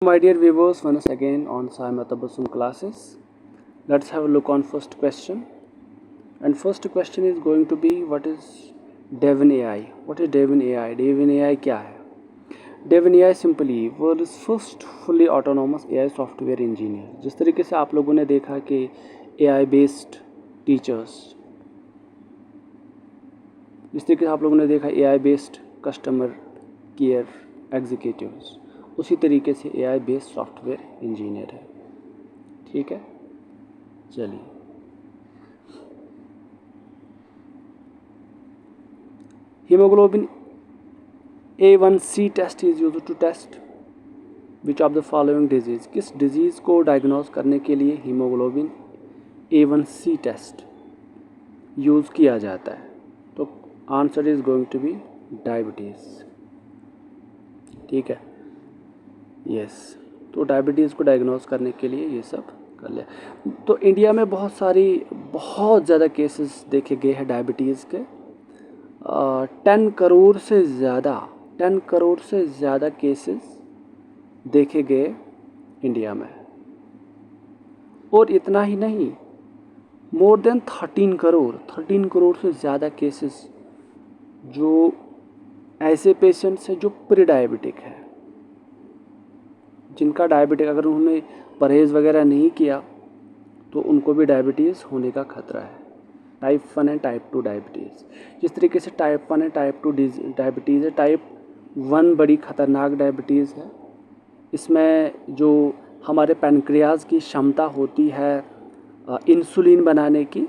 My dear viewers, once again on Sai Matabassum classes. Let's have a look on first question. And first question is going to be, what is Devin AI? What is Devin AI? Devin AI क्या है? Devin AI simply world's first fully autonomous AI software engineer. जिस तरीके से आप लोगों ने देखा कि AI based teachers, जिस तरीके से आप लोगों ने देखा AI based customer care executives, उसी तरीके से AI बेस्ड सॉफ्टवेयर इंजीनियर है। ठीक है, चलिए haemoglobin A1C test is used to test which of the following disease. किस डिजीज़ को डायग्नोज करने के लिए हीमोग्लोबिन A1C टेस्ट यूज़ किया जाता है? तो answer is going to be diabetes. ठीक है, यस तो डायबिटीज़ को डायग्नोज करने के लिए ये सब कर लिया। तो इंडिया में बहुत ज़्यादा केसेस देखे गए हैं डायबिटीज़ के। 10 करोड़ से ज़्यादा केसेस देखे गए इंडिया में। और इतना ही नहीं, मोर देन 13 करोड़ से ज़्यादा केसेस जो ऐसे पेशेंट्स हैं जो प्री डायबिटिक है, जिनका डायबिटिक अगर उन्होंने परहेज़ वगैरह नहीं किया तो उनको भी डायबिटीज़ होने का खतरा है। Type 1 and type 2 diabetes. जिस तरीके से टाइप 1 एंड टाइप 2 डायबिटीज़ है, टाइप 1 बड़ी ख़तरनाक डायबिटीज़ है। इसमें जो हमारे पैनक्रियाज की क्षमता होती है इंसुलिन बनाने की,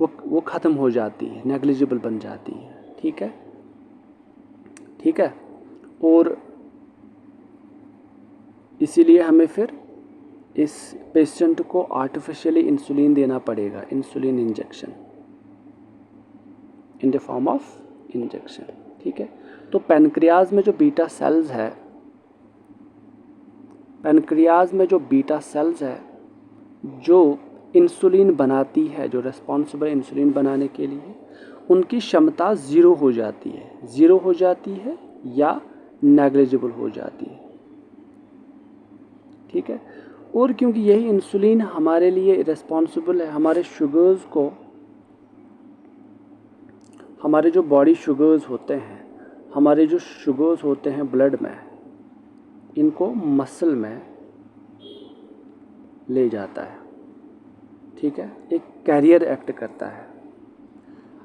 वो ख़त्म हो जाती है, नेग्लिजिबल बन जाती है। ठीक है, और इसीलिए हमें फिर इस पेशेंट को आर्टिफिशियली इंसुलिन देना पड़ेगा, insulin injection in the form of injection. ठीक है, तो पैनक्रियाज में जो बीटा सेल्स है, जो इंसुलिन बनाती है, जो रिस्पॉन्सिबल इंसुलिन बनाने के लिए, उनकी क्षमता ज़ीरो हो जाती है या नेग्लिजिबल हो जाती है। ठीक है, और क्योंकि यही इंसुलिन हमारे लिए रिस्पॉन्सिबल है, हमारे जो बॉडी शुगर्स होते हैं, हमारे जो शुगर्स होते हैं ब्लड में, इनको मसल में ले जाता है। ठीक है, एक कैरियर एक्ट करता है।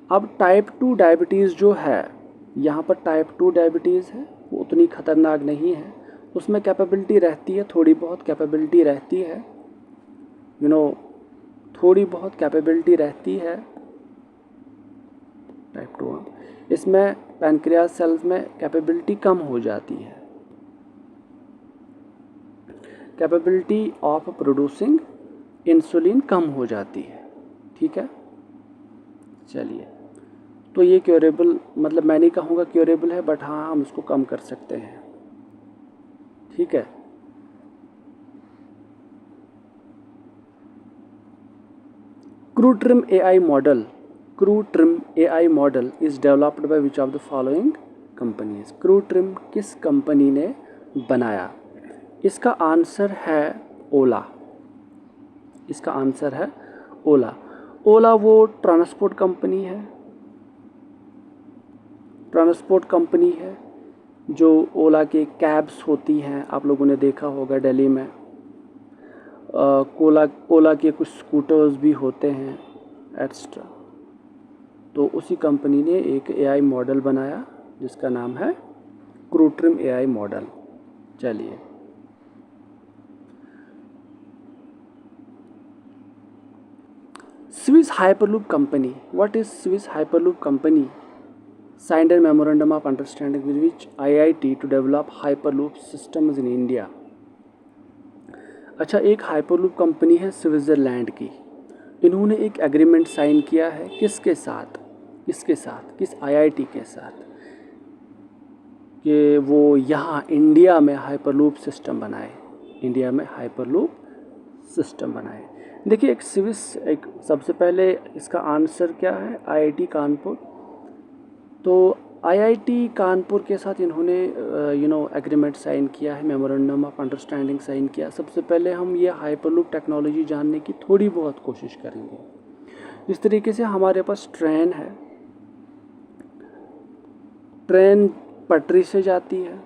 अब टाइप 2 डायबिटीज़ जो है, यहाँ पर टाइप 2 डायबिटीज़ है, वो उतनी ख़तरनाक नहीं है। उसमें कैपेबिलिटी रहती है, थोड़ी बहुत कैपेबिलिटी रहती है, थोड़ी बहुत कैपेबिलिटी रहती है टाइप 2 में। इसमें पैनक्रियाज सेल्स में कैपेबिलिटी कम हो जाती है, कैपेबिलिटी ऑफ प्रोड्यूसिंग इंसुलिन कम हो जाती है। ठीक है, चलिए, तो ये क्योरेबल, मतलब मैं नहीं कहूँगा क्योरेबल है, बट हाँ हम इसको कम कर सकते हैं। ठीक है, Krutrim AI model is developed by which of the following companies. Krutrim किस कंपनी ने बनाया? इसका आंसर है ओला। ओला वो ट्रांसपोर्ट कंपनी है जो ओला के कैब्स होती हैं, आप लोगों ने देखा होगा दिल्ली में। ओला के कुछ स्कूटर्स भी होते हैं एक्स्ट्रा। तो उसी कंपनी ने एक AI मॉडल बनाया जिसका नाम है क्रूट्रिम AI मॉडल। चलिए, Swiss hyperloop company. What is Swiss hyperloop company? Signed an memorandum of understanding with which IIT to develop hyperloop systems in India. अच्छा, एक हाइपरलूप कंपनी है स्विट्ज़रलैंड की। इन्होंने एक एग्रीमेंट साइन किया है किसके साथ? किस IIT के साथ, कि वो यहाँ इंडिया में हाइपरलूप सिस्टम बनाए। देखिए, सबसे पहले इसका आंसर क्या है? IIT कानपुर। तो आईआईटी कानपुर के साथ इन्होंने एग्रीमेंट साइन किया है, मेमोरेंडम ऑफ अंडरस्टैंडिंग साइन किया। सबसे पहले हम ये हाइपरलूप टेक्नोलॉजी जानने की थोड़ी बहुत कोशिश करेंगे। जिस तरीके से हमारे पास ट्रेन है, ट्रेन पटरी से जाती है,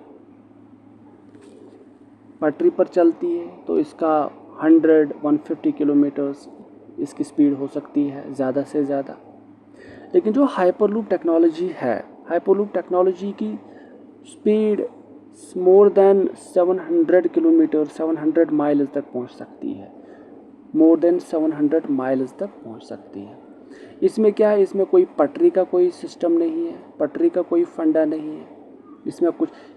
पटरी पर चलती है, तो इसका 100-150 किलोमीटर्स इसकी स्पीड हो सकती है ज़्यादा से ज़्यादा। लेकिन जो हाइपरलूप टेक्नोलॉजी है, हाइपरलूप टेक्नोलॉजी की speed more than 700 kilometre, 700 miles तक पहुंच सकती है, मोर देन 700 माइल्स तक पहुंच सकती है। इसमें क्या है, इसमें कोई पटरी का कोई सिस्टम नहीं है, पटरी का कोई फंडा नहीं है।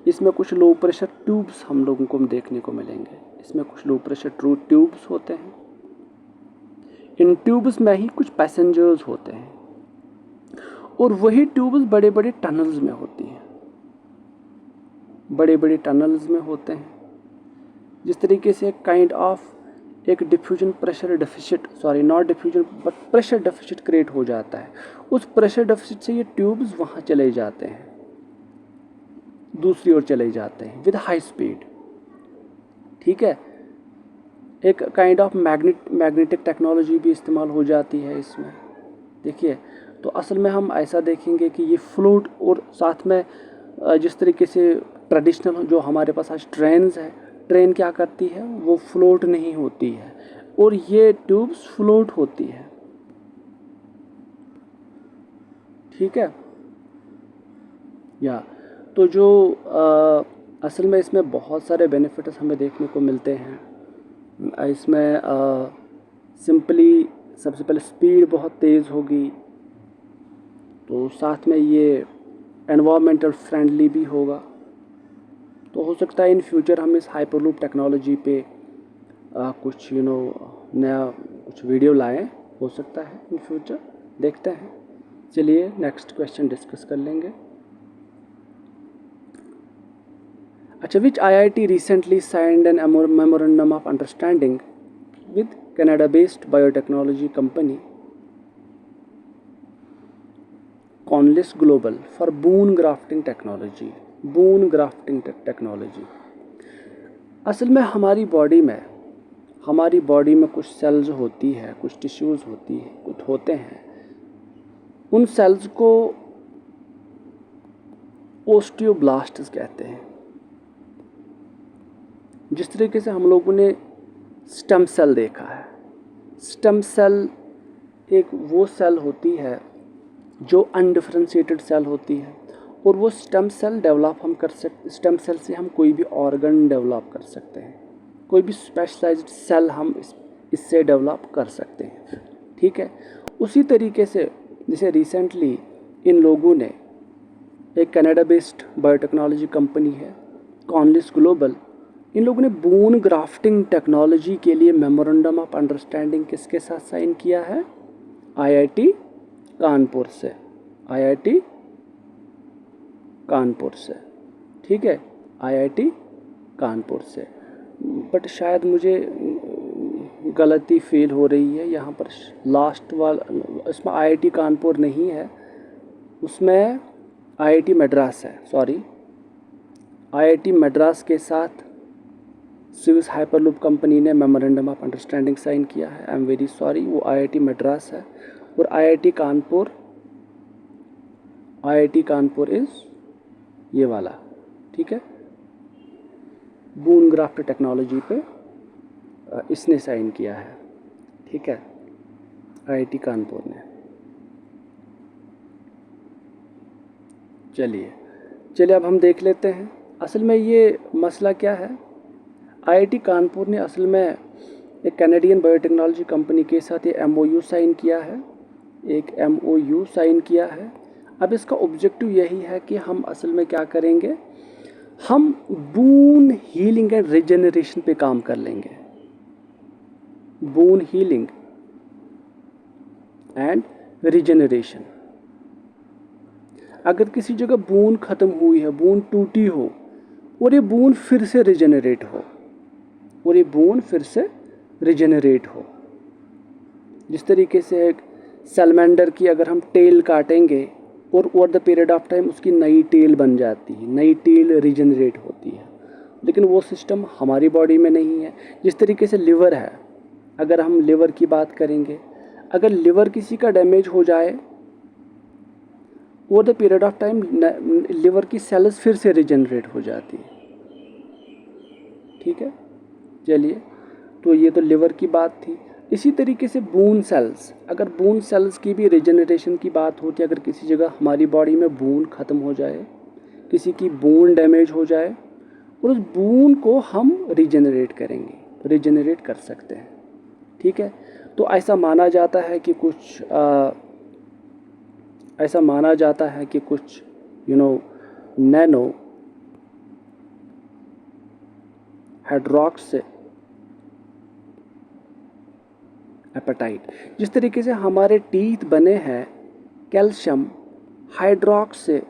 इसमें कुछ लो प्रेशर ट्यूब्स हम लोगों को देखने को मिलेंगे। इसमें कुछ लो प्रेशर ट्यूब्स होते हैं। इन ट्यूब्स में ही कुछ पैसेंजर्स होते हैं, और वही ट्यूब्स बड़े बड़े टनल्स में होती हैं, बड़े बड़े टनल्स में होते हैं। जिस तरीके से काइंड ऑफ एक diffusion pressure deficit, sorry not diffusion but pressure deficit create हो जाता है, उस प्रेशर डेफिसिट से ये ट्यूब्स वहाँ चले जाते हैं, दूसरी ओर चले जाते हैं विद हाई स्पीड। ठीक है, एक काइंड ऑफ मैग्नेटिक टेक्नोलॉजी भी इस्तेमाल हो जाती है इसमें। देखिए, तो असल में हम ऐसा देखेंगे कि ये फ्लूट, और साथ में जिस तरीके से ट्रेडिशनल जो हमारे पास आज ट्रेन्स है, ट्रेन क्या करती है, वो फ्लोट नहीं होती है, और ये ट्यूब्स फ्लोट होती है। ठीक है, या तो जो असल में इसमें बहुत सारे बेनिफिट्स हमें देखने को मिलते हैं। इसमें सिंपली सबसे पहले स्पीड बहुत तेज़ होगी, तो साथ में ये एनवायरमेंटल फ्रेंडली भी होगा। तो हो सकता है इन फ्यूचर हम इस हाइपरलूप टेक्नोलॉजी पे कुछ नया कुछ वीडियो लाएं, हो सकता है इन फ्यूचर, देखते हैं। चलिए नेक्स्ट क्वेश्चन डिस्कस कर लेंगे। अच्छा, विच IIT recently signed an memorandum of understanding with Canada-based biotechnology company Conlis Global for bone grafting technology? bone grafting technology असल में हमारी बॉडी में कुछ सेल्स होती है, कुछ टिश्यूज़ होती है, कुछ होते हैं। उन सेल्स को ओस्टियोब्लास्ट्स कहते हैं। जिस तरीके से हम लोगों ने स्टेम सेल देखा है, स्टेम सेल एक वो सेल होती है जो अनडिफरेंशिएटेड सेल होती है, और वो स्टेम सेल डेवलप हम कर सकते, स्टेम सेल से हम कोई भी ऑर्गन डेवलप कर सकते हैं, कोई भी स्पेशलाइज्ड सेल हम इससे डेवलप कर सकते हैं। ठीक है, उसी तरीके से जैसे रिसेंटली इन लोगों ने, एक कनाडा बेस्ड बायोटेक्नोलॉजी कंपनी है कॉनलिस ग्लोबल, इन लोगों ने बोन ग्राफ्टिंग टेक्नोलॉजी के लिए मेमोरेंडम ऑफ अंडरस्टैंडिंग किसके साथ साइन किया है? आईआईटी कानपुर से, आईआईटी कानपुर से। ठीक है, आईआईटी कानपुर से। बट शायद मुझे गलती फील हो रही है यहाँ पर, लास्ट वाला इसमें आईआईटी कानपुर नहीं है, उसमें आईआईटी मद्रास है। सॉरी, आईआईटी मद्रास के साथ स्विस हाइपरलूप कंपनी ने मेमोरेंडम ऑफ अंडरस्टैंडिंग साइन किया है। आई एम वेरी सॉरी, वो आईआईटी मद्रास है। और आईआईटी कानपुर इज़ ये वाला। ठीक है, बोन ग्राफ्ट टेक्नोलॉजी पे इसने साइन किया है। ठीक है, आईआईटी कानपुर ने। चलिए अब हम देख लेते हैं असल में ये मसला क्या है। आईआईटी कानपुर ने असल में एक कैनेडियन बायोटेक्नोलॉजी कंपनी के साथ ये MOU साइन किया है, एक MOU साइन किया है। अब इसका ऑब्जेक्टिव यही है कि हम असल में क्या करेंगे, हम बोन हीलिंग एंड रिजेनरेशन पे काम कर लेंगे। बोन हीलिंग एंड रिजेनरेशन, अगर किसी जगह बोन ख़त्म हुई है, बोन टूटी हो, और ये बोन फिर से रिजेनरेट हो, जिस तरीके से एक सैलमेंडर की अगर हम टेल काटेंगे और over the period of time उसकी नई टेल बन जाती है, नई टेल रीजनरेट होती है। लेकिन वो सिस्टम हमारी बॉडी में नहीं है। जिस तरीके से लिवर है, अगर हम लिवर की बात करेंगे, अगर लिवर किसी का डैमेज हो जाए, over the period of time liver की सेल्स फिर से रीजनरेट हो जाती है। ठीक है, चलिए, तो ये तो लिवर की बात थी। इसी तरीके से बोन सेल्स, अगर बोन सेल्स की भी रीजनरेशन की बात होती है, अगर किसी जगह हमारी बॉडी में बोन ख़त्म हो जाए, किसी की बोन डैमेज हो जाए, और उस बोन को हम रीजनरेट करेंगे, रीजनरेट कर सकते हैं। ठीक है, तो ऐसा माना जाता है कि कुछ नैनो हाइड्रोक्सी एपेटाइट, जिस तरीके से हमारे टीथ बने हैं कैल्शियम हाइड्रोक्सी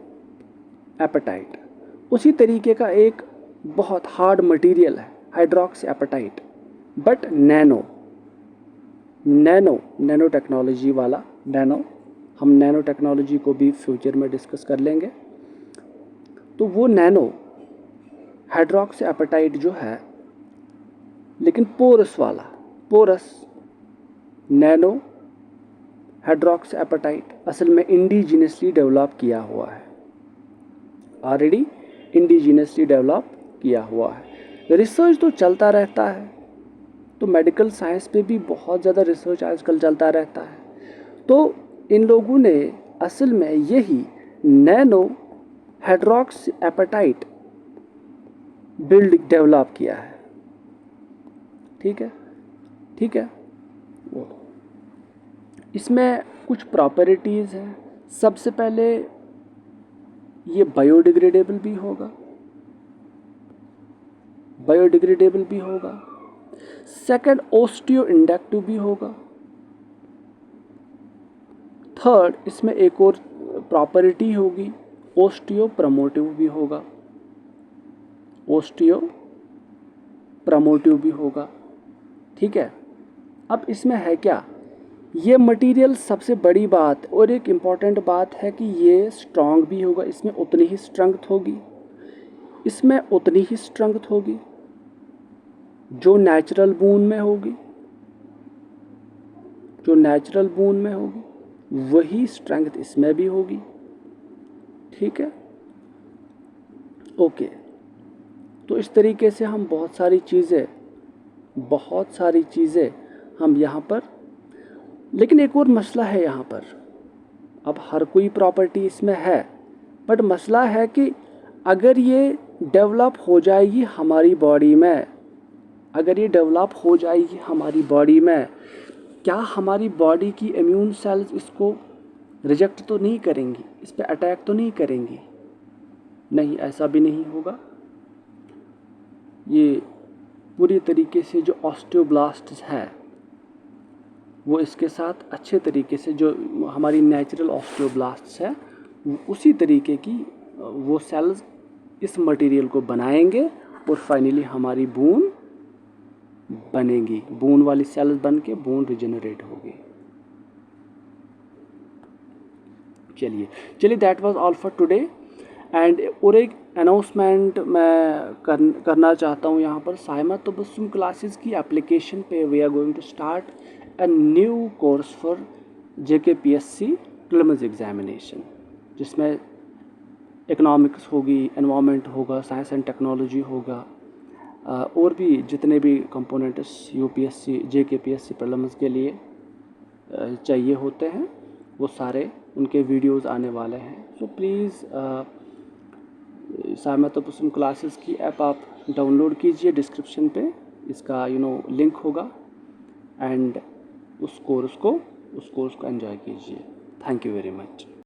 एपेटाइट, उसी तरीके का एक बहुत हार्ड मटेरियल है hydroxyapatite, but nanotechnology वाला। हम नैनो टेक्नोलॉजी को भी फ्यूचर में डिस्कस कर लेंगे। तो वो नैनो हाइड्रोक्सी एपेटाइट जो है, लेकिन पोरस नैनो हाइड्रोक्सी एपेटाइट असल में इंडिजीनियसली डेवलप किया हुआ है, ऑलरेडी इंडिजीनियसली डेवलप किया हुआ है। रिसर्च तो चलता रहता है, तो मेडिकल साइंस पे भी बहुत ज़्यादा रिसर्च आजकल चलता रहता है। तो इन लोगों ने असल में यही नैनो हाइड्रोक्सी एपेटाइट डेवलप किया है। ठीक है, इसमें कुछ प्रॉपर्टीज़ हैं। सबसे पहले ये बायोडिग्रेडेबल भी होगा, सेकंड ऑस्टियो इंडक्टिव भी होगा, थर्ड इसमें एक और प्रॉपर्टी होगी ऑस्टियो प्रमोटिव भी होगा। ठीक है, अब इसमें है क्या, ये मटेरियल सबसे बड़ी बात और एक इम्पॉर्टेंट बात है कि ये स्ट्रांग भी होगा। इसमें उतनी ही स्ट्रेंथ होगी जो नेचुरल बोन में होगी, वही स्ट्रेंथ इसमें भी होगी। ठीक है, ओके। तो इस तरीके से हम बहुत सारी चीज़ें हम यहाँ पर, लेकिन एक और मसला है यहाँ पर। अब हर कोई प्रॉपर्टी इसमें है, बट मसला है कि अगर ये डेवलप हो जाएगी हमारी बॉडी में, क्या हमारी बॉडी की इम्यून सेल्स इसको रिजेक्ट तो नहीं करेंगी, इस पर अटैक तो नहीं करेंगी? नहीं, ऐसा भी नहीं होगा। ये पूरी तरीके से जो ऑस्टियोब्लास्ट्स हैं वो इसके साथ अच्छे तरीके से, जो हमारी नेचुरल ऑस्टियोब्लास्ट्स है, उसी तरीके की वो सेल्स इस मटेरियल को बनाएंगे और फाइनली हमारी बोन बनेगी, बोन वाली सेल्स बन के बोन रिजनरेट होगी। चलिए that was all for today. And और एक अनाउंसमेंट मैं करना चाहता हूँ यहाँ पर। साइमा तबस्सुम क्लासेस की एप्लीकेशन पे we are going to start a new course for JKPSC prelims examination, जिसमें इकोनॉमिक्स होगी, एनवायरनमेंट होगा, साइंस एंड टेक्नोलॉजी होगा, और भी जितने भी कंपोनेंट्स UPSC JKPSC प्रीलिम्स के लिए चाहिए होते हैं, वो सारे उनके वीडियोस आने वाले हैं। So please Saima Tabassum classes की ऐप आप डाउनलोड कीजिए, डिस्क्रिप्शन पे इसका लिंक होगा, एंड उस कोर्स को एंजॉय कीजिए। Thank you very much.